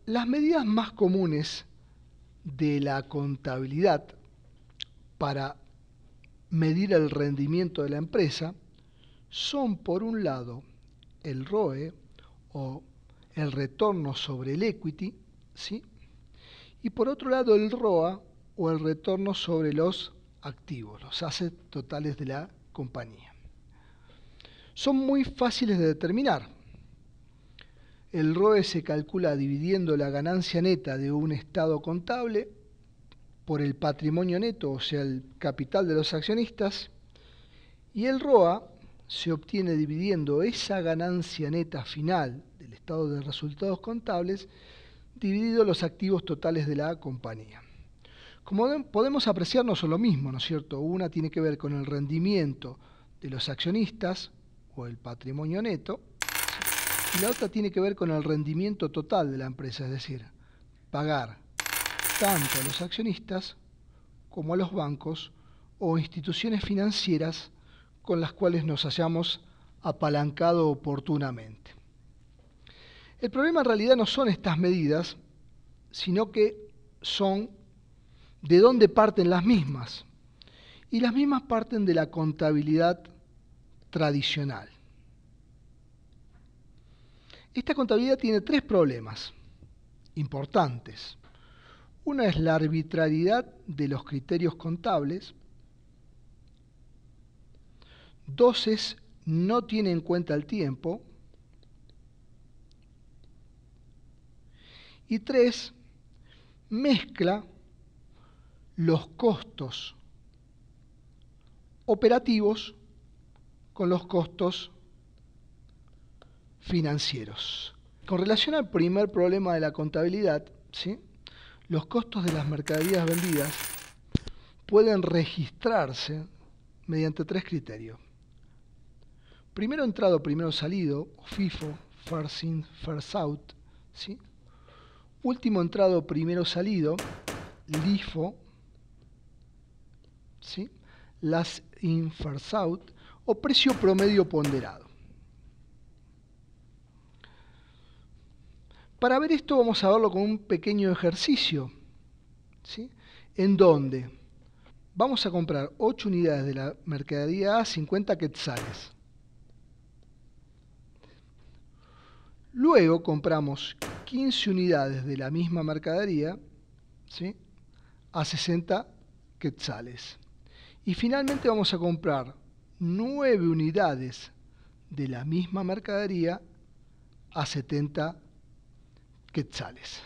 Las medidas más comunes de la contabilidad para medir el rendimiento de la empresa son, por un lado, el ROE o el retorno sobre el equity, ¿sí? Y por otro lado el ROA o el retorno sobre los activos, los assets totales de la compañía. Son muy fáciles de determinar. El ROE se calcula dividiendo la ganancia neta de un estado contable por el patrimonio neto, o sea, el capital de los accionistas, y el ROA se obtiene dividiendo esa ganancia neta final del estado de resultados contables dividido los activos totales de la compañía. Como podemos apreciar, no son lo mismo, ¿no es cierto? Una tiene que ver con el rendimiento de los accionistas o el patrimonio neto, y la otra tiene que ver con el rendimiento total de la empresa, es decir, pagar tanto a los accionistas como a los bancos o instituciones financieras con las cuales nos hayamos apalancado oportunamente. El problema en realidad no son estas medidas, sino que son de dónde parten las mismas. Y las mismas parten de la contabilidad tradicional. Esta contabilidad tiene tres problemas importantes. Una es la arbitrariedad de los criterios contables. Dos es no tiene en cuenta el tiempo. Y tres, mezcla los costos operativos con los costos financieros. Con relación al primer problema de la contabilidad, ¿sí?, los costos de las mercaderías vendidas pueden registrarse mediante tres criterios. Primero entrado, primero salido, FIFO, First In, First Out, ¿sí? Último entrado, primero salido, LIFO, ¿sí? Last In, First Out, o precio promedio ponderado. Para ver esto vamos a verlo con un pequeño ejercicio, ¿sí?, en donde vamos a comprar 8 unidades de la mercadería A, 50 quetzales. Luego compramos 15 unidades de la misma mercadería, ¿sí?, a 60 quetzales. Y finalmente vamos a comprar 9 unidades de la misma mercadería a 70 quetzales.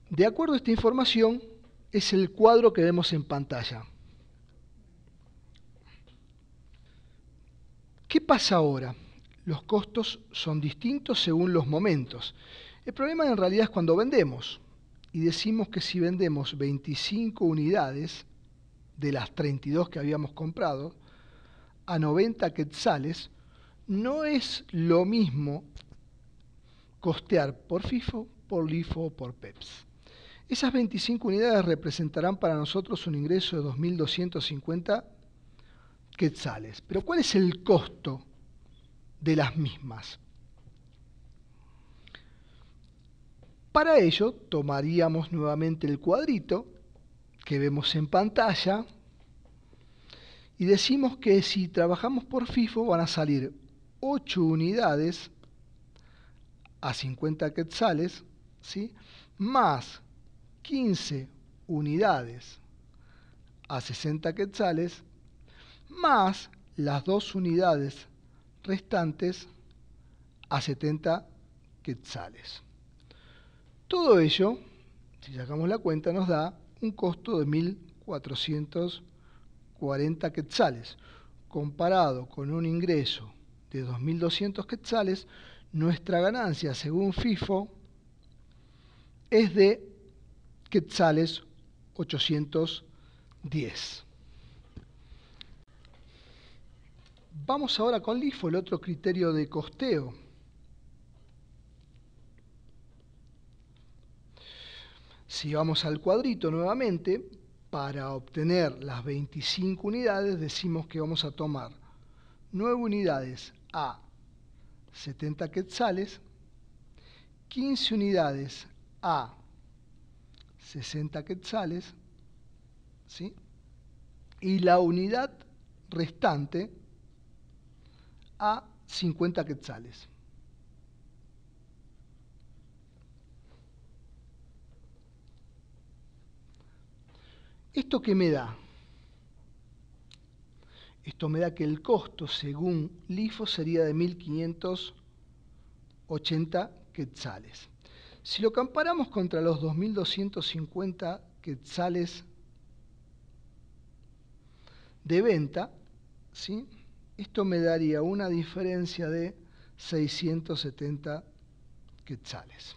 De acuerdo a esta información, es el cuadro que vemos en pantalla. ¿Qué pasa ahora? Los costos son distintos según los momentos. El problema en realidad es cuando vendemos. Y decimos que si vendemos 25 unidades de las 32 que habíamos comprado a 90 quetzales, no es lo mismo costear por FIFO, por LIFO o por PEPS. Esas 25 unidades representarán para nosotros un ingreso de 2.250 quetzales. Pero ¿cuál es el costo de las mismas? Para ello tomaríamos nuevamente el cuadrito que vemos en pantalla y decimos que si trabajamos por FIFO van a salir 8 unidades a 50 quetzales, ¿sí?, más 15 unidades a 60 quetzales, más las 2 unidades restantes a 70 quetzales. Todo ello, si sacamos la cuenta, nos da un costo de 1.440 quetzales. Comparado con un ingreso de 2.200 quetzales, nuestra ganancia, según FIFO, es de quetzales 810. Vamos ahora con LIFO, el otro criterio de costeo. Si vamos al cuadrito nuevamente, para obtener las 25 unidades, decimos que vamos a tomar 9 unidades a 70 quetzales 15 unidades a 60 quetzales, ¿sí? Y la unidad restante a 50 quetzales. ¿Esto qué me da? Esto me da que el costo según LIFO sería de 1.580 quetzales. Si lo comparamos contra los 2.250 quetzales de venta, ¿sí? Esto me daría una diferencia de 670 quetzales.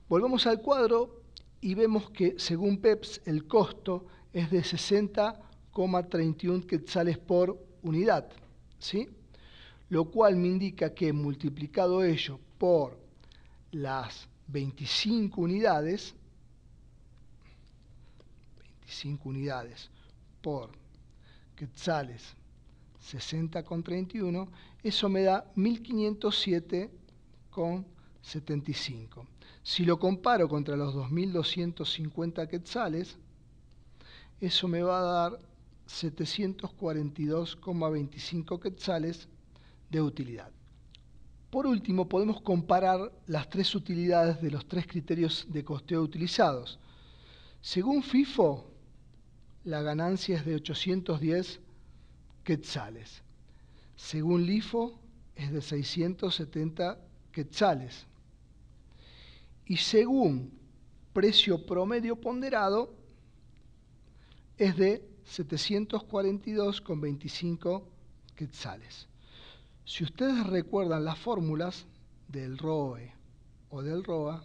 Volvamos al cuadro y vemos que según PEPS el costo es de 60,31 quetzales por unidad, ¿sí? Lo cual me indica que multiplicado ello por las 25 unidades por quetzales 60,31, eso me da 1.507,75. Si lo comparo contra los 2.250 quetzales, eso me va a dar 742,25 quetzales de utilidad. Por último, podemos comparar las tres utilidades de los tres criterios de costeo utilizados. Según FIFO, la ganancia es de 810 quetzales. Según LIFO, es de 670 quetzales. Y según precio promedio ponderado, es de 742,25 quetzales. Si ustedes recuerdan las fórmulas del ROE o del ROA,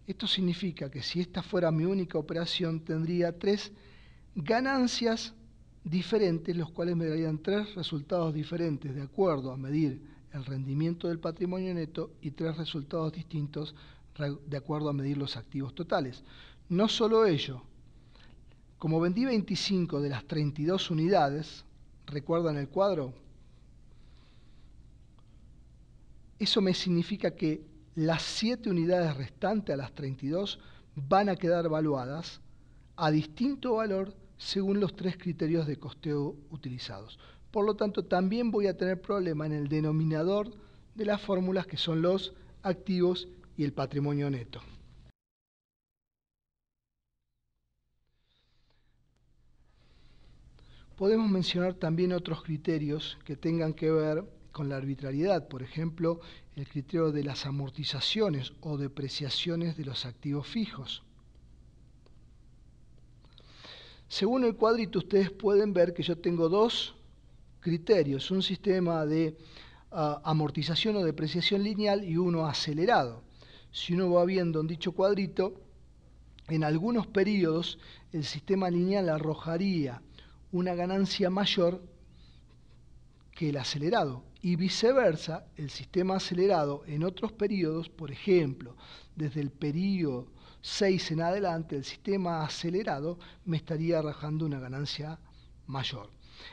esto significa que si esta fuera mi única operación, tendría tres ganancias diferentes, los cuales me darían tres resultados diferentes de acuerdo a medir el rendimiento del patrimonio neto y tres resultados distintos de acuerdo a medir los activos totales. No solo ello, como vendí 25 de las 32 unidades, ¿recuerdan el cuadro? Eso me significa que las 7 unidades restantes a las 32 van a quedar valuadas a distinto valor según los tres criterios de costeo utilizados. Por lo tanto, también voy a tener problema en el denominador de las fórmulas que son los activos y el patrimonio neto. Podemos mencionar también otros criterios que tengan que ver con la arbitrariedad, por ejemplo, el criterio de las amortizaciones o depreciaciones de los activos fijos. Según el cuadrito, ustedes pueden ver que yo tengo dos criterios, un sistema de amortización o depreciación lineal y uno acelerado. Si uno va viendo en dicho cuadrito, en algunos periodos el sistema lineal arrojaría una ganancia mayor que el acelerado y viceversa, el sistema acelerado en otros periodos, por ejemplo, desde el periodo 6 en adelante, el sistema acelerado me estaría arrojando una ganancia mayor.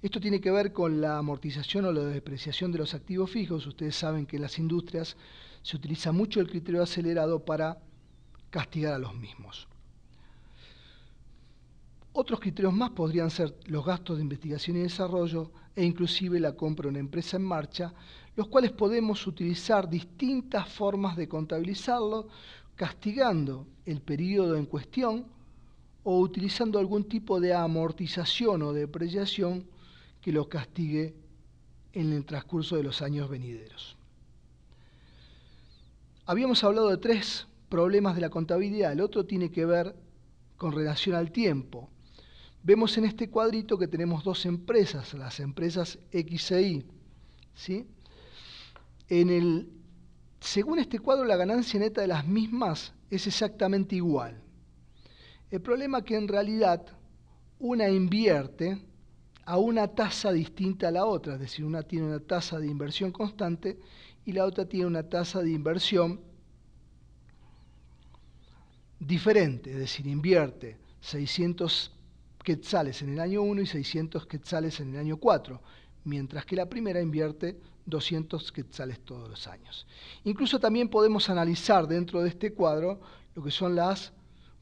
Esto tiene que ver con la amortización o la depreciación de los activos fijos. Ustedes saben que en las industrias se utiliza mucho el criterio acelerado para castigar a los mismos. Otros criterios más podrían ser los gastos de investigación y desarrollo e inclusive la compra de una empresa en marcha, los cuales podemos utilizar distintas formas de contabilizarlo, castigando el periodo en cuestión o utilizando algún tipo de amortización o depreciación que lo castigue en el transcurso de los años venideros. Habíamos hablado de tres problemas de la contabilidad, el otro tiene que ver con relación al tiempo. Vemos en este cuadrito que tenemos dos empresas, las empresas X e Y, ¿sí? Según este cuadro, la ganancia neta de las mismas es exactamente igual. El problema es que en realidad una invierte a una tasa distinta a la otra, es decir, una tiene una tasa de inversión constante y la otra tiene una tasa de inversión diferente, es decir, invierte 600 quetzales en el año 1 y 600 quetzales en el año 4, mientras que la primera invierte 200 quetzales todos los años. Incluso también podemos analizar dentro de este cuadro lo que son las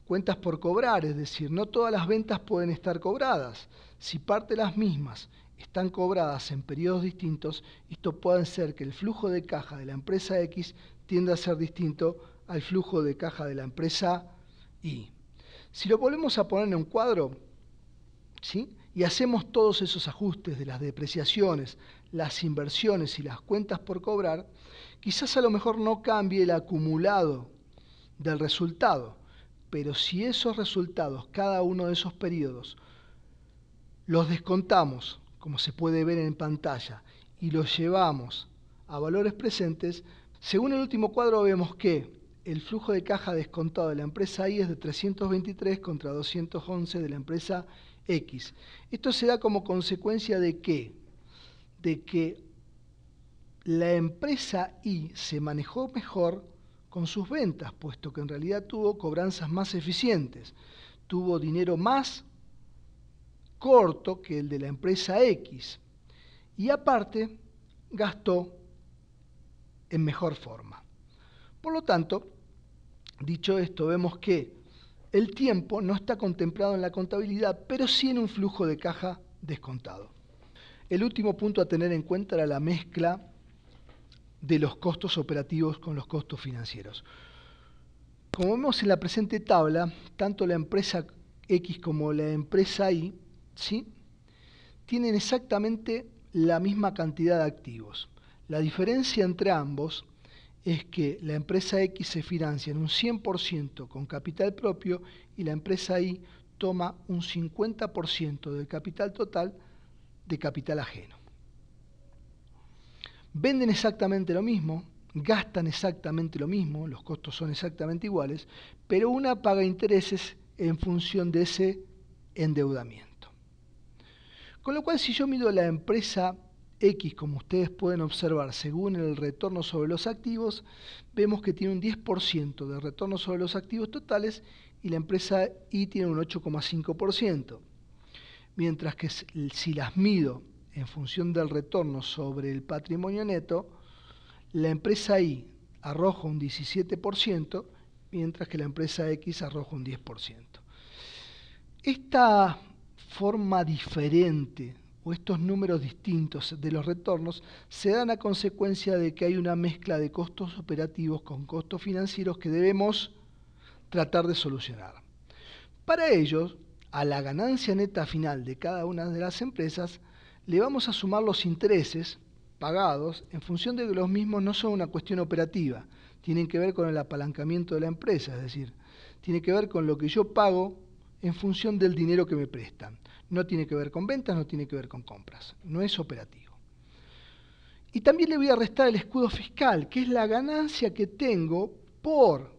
cuentas por cobrar, es decir, no todas las ventas pueden estar cobradas. Si parte de las mismas están cobradas en periodos distintos, esto puede ser que el flujo de caja de la empresa X tienda a ser distinto al flujo de caja de la empresa Y. Si lo volvemos a poner en un cuadro, ¿sí?, y hacemos todos esos ajustes de las depreciaciones, las inversiones y las cuentas por cobrar, quizás a lo mejor no cambie el acumulado del resultado, pero si esos resultados, cada uno de esos periodos, los descontamos, como se puede ver en pantalla, y los llevamos a valores presentes, según el último cuadro vemos que el flujo de caja descontado de la empresa Y es de 323 contra 211 de la empresa X. Esto se da como consecuencia de ¿qué? De que la empresa Y se manejó mejor con sus ventas, puesto que en realidad tuvo cobranzas más eficientes, tuvo dinero más corto que el de la empresa X y aparte gastó en mejor forma. Por lo tanto, dicho esto, vemos que el tiempo no está contemplado en la contabilidad, pero sí en un flujo de caja descontado. El último punto a tener en cuenta era la mezcla de los costos operativos con los costos financieros. Como vemos en la presente tabla, tanto la empresa X como la empresa Y, ¿sí?, tienen exactamente la misma cantidad de activos. La diferencia entre ambos es que la empresa X se financia en un 100% con capital propio y la empresa Y toma un 50% del capital total de capital ajeno. Venden exactamente lo mismo, gastan exactamente lo mismo, los costos son exactamente iguales, pero una paga intereses en función de ese endeudamiento. Con lo cual, si yo mido la empresa X, como ustedes pueden observar, según el retorno sobre los activos, vemos que tiene un 10% de retorno sobre los activos totales y la empresa Y tiene un 8,5%. Mientras que si las mido en función del retorno sobre el patrimonio neto, la empresa Y arroja un 17%, mientras que la empresa X arroja un 10%. Esta forma diferente o estos números distintos de los retornos se dan a consecuencia de que hay una mezcla de costos operativos con costos financieros que debemos tratar de solucionar. Para ello, a la ganancia neta final de cada una de las empresas le vamos a sumar los intereses pagados en función de que los mismos no son una cuestión operativa, tienen que ver con el apalancamiento de la empresa, es decir, tiene que ver con lo que yo pago en función del dinero que me prestan. No tiene que ver con ventas, no tiene que ver con compras, no es operativo. Y también le voy a restar el escudo fiscal, que es la ganancia que tengo por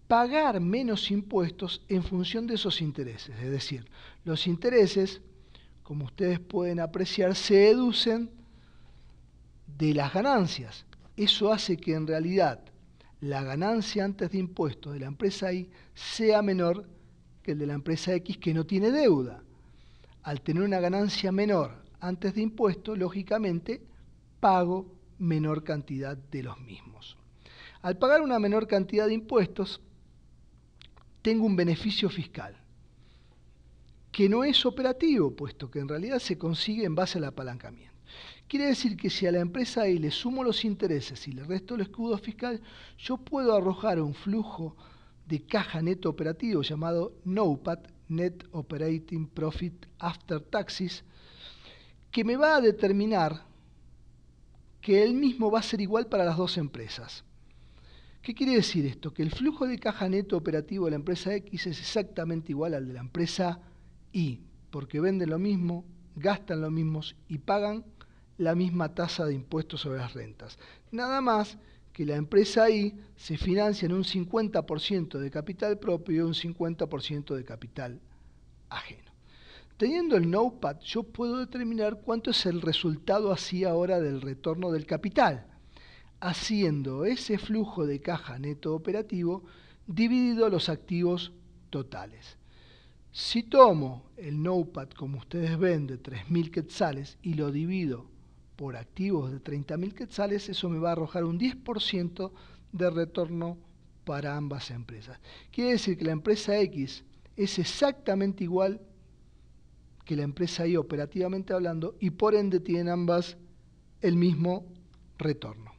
pagar menos impuestos en función de esos intereses. Es decir, los intereses, como ustedes pueden apreciar, se deducen de las ganancias. Eso hace que en realidad la ganancia antes de impuestos de la empresa Y sea menor que el de la empresa X, que no tiene deuda. Al tener una ganancia menor antes de impuestos, lógicamente pago menor cantidad de los mismos. Al pagar una menor cantidad de impuestos, tengo un beneficio fiscal, que no es operativo, puesto que en realidad se consigue en base al apalancamiento. Quiere decir que si a la empresa Y le sumo los intereses y le resto el escudo fiscal, yo puedo arrojar un flujo de caja neto operativo llamado NOPAT, Net Operating Profit After Taxes, que me va a determinar que el mismo va a ser igual para las dos empresas. ¿Qué quiere decir esto? Que el flujo de caja neto operativo de la empresa X es exactamente igual al de la empresa Y, porque venden lo mismo, gastan lo mismo y pagan la misma tasa de impuestos sobre las rentas. Nada más que la empresa Y se financia en un 50% de capital propio y un 50% de capital ajeno. Teniendo el NOPAT, yo puedo determinar cuánto es el resultado así ahora del retorno del capital, haciendo ese flujo de caja neto operativo dividido los activos totales. Si tomo el NOPAT, como ustedes ven, de 3.000 quetzales y lo divido por activos de 30.000 quetzales, eso me va a arrojar un 10% de retorno para ambas empresas. Quiere decir que la empresa X es exactamente igual que la empresa Y operativamente hablando y por ende tienen ambas el mismo retorno.